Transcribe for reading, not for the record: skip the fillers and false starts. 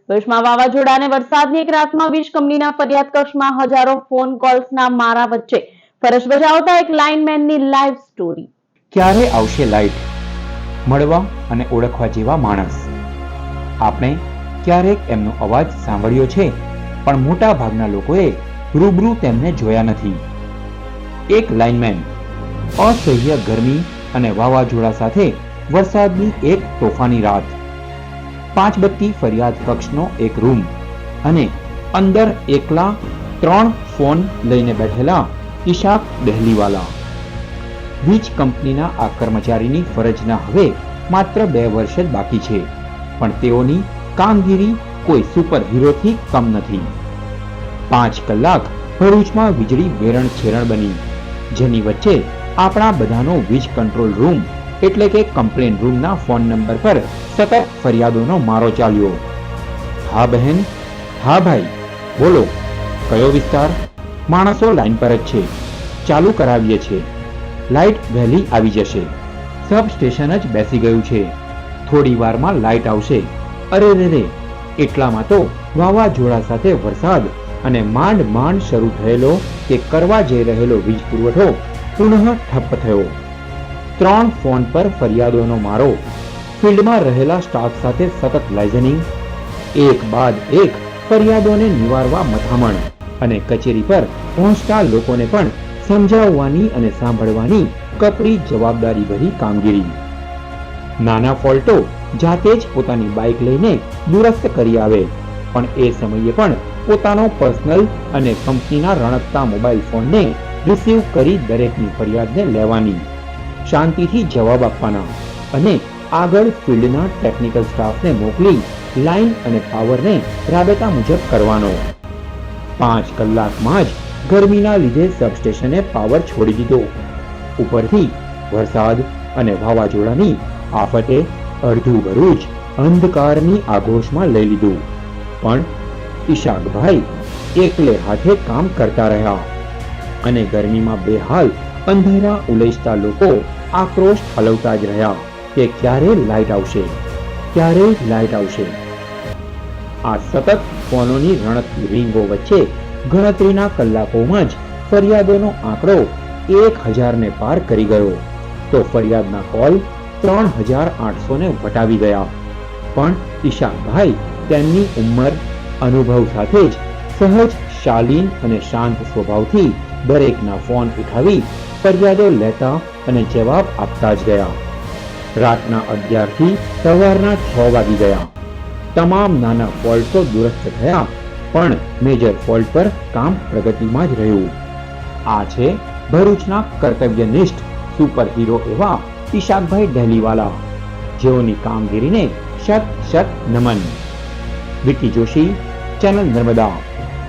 ભરૂચમાં વાવાઝોડા અને વરસાદની એક રાતમાં વીજ કંપનીના ફરિયાદ કક્ષમાં હજારો ફોન કોલ્સના મારા વચ્ચે ફરજ બજાવતા એક લાઇનમેનની લાઈવ સ્ટોરી। ક્યારે આવશે લાઈટ? મળવા અને ઓળખવા જેવા માણસ। આપણે ક્યારેક એમનો અવાજ સાંભળ્યો છે, પણ મોટા ભાગના લોકોએ રૂબરૂ તેમને જોયા નથી। એક લાઇનમેન અસહ્ય ગરમી અને વાવાઝોડા સાથે વરસાદની એક તોફાની રાત, 5 બત્તી ફરિયાદ કક્ષનો એક રૂમ અને અંદર એકલા 3 ફોન લઈને બેઠેલા ઈશાક દહેલીવાલા। વીજ કંપનીના આ કર્મચારીની ફરજના હવે માત્ર 2 વર્ષ જ બાકી છે, પણ તેઓની કામગીરી કોઈ સુપર હીરોથી કમ નથી। 5 કલાક ભરૂચમાં વીજળી વેરણ છેરણ બની, જેની વચ્ચે આપણા બધાનો વીજ કંટ્રોલ રૂમ એટલે કે કમ્પ્લેન રૂમના ફોન નંબર પર સતત ફરિયાદોનો મારો ચાલ્યો। હા બહેન, હા ભાઈ, બોલો કયો વિસ્તાર? માણસો લાઈન પર જ છે, ચાલુ કરાવીએ છે, લાઈટ વહેલી આવી જશે, સબ સ્ટેશન જ બેસી ગયું છે, થોડી વારમાં લાઈટ આવશે। અરે રે, એટલામાં તો વાવાઝોડા સાથે વરસાદ અને માંડ માંડ શરૂ થયેલો કે કરવા જઈ રહેલો વીજ પુરવઠો પુનઃ ઠપ થયો। 3 ફોન પર ફરિયાદોનો મારો, ફિલ્ડમાં રહેલા સ્ટાફ સાથે સતત લાઇઝનિંગ, એક બાદ એક ફરિયાદોને નિવારવા મથામણ અને કચેરી પર પહોંચતા લોકોને પણ સમજાવવાની અને સાંભળવાની કપરી જવાબદારી ભરી કામગીરી। નાના ફોલ્ટો જાતે જ પોતાની બાઇક લઈને દુરસ્ત કરી આવે, પણ એ સમયે પણ પોતાનો પર્સનલ અને કંપનીના રણકતા મોબાઈલ ફોનને રિસીવ કરી દરેકની ફરિયાદને લેવાની, શાંતિથી જવાબ આપવાના અને આગળ ફિલ્ડના ટેકનિકલ સ્ટાફને મોકલી લાઈન અને પાવરને રાબેતા મુજબ કરવાનો। 5 કલાકમાં જ ગરમીના લીધે સબસ્ટેશને પાવર છોડી દીધો। ઉપરથી વરસાદ અને વાવાઝોડાની આફતે અડધું ભરૂચ અંધકારની આઘોષમાં લઈ લીધું, પણ ઈશાકભાઈ એકલે હાથે કામ કરતા રહ્યા અને ગરમીમાં બેહાલ અંધેરા ઉલેચતા લોકો આક્રોશ ઠાલવતા જ રહ્યા કે ક્યારે લાઈટ આવશે, ક્યારે લાઈટ આવશે। આ સતત ફોનોની રણકતી રીંગો વચ્ચે ગણતરીના કલાકોમાં જ ફરિયાદોનો આંકડો 1000 ને પાર કરી ગયો, તો ફરિયાદના કોલ 3800 ને વટાવી ગયા। પણ ઈશાકભાઈ તેમની ઉંમર, અનુભવ સાથે જ સહજ, શાલીન અને શાંત સ્વભાવથી દરેકના ફોન ઉઠાવી ફરિયાદો લેતા અને જવાબ આપતા જ ગયા। રાતના 11 થી સવારના 6 વાગી ગયા। તમામ નાના ફોલ્ટ તો દુરસ્ત થયા, પણ મેજર ફોલ્ટ પર કામ પ્રગતિમાં જ રહ્યું। આ છે ભરૂચના કર્તવ્યનિષ્ઠ સુપર હીરો એવા ઈશાકભાઈ દહેલીવાલા, જેઓની કામગીરીને શત શત નમન। વિકી જોશી, ચેનલ નર્મદા।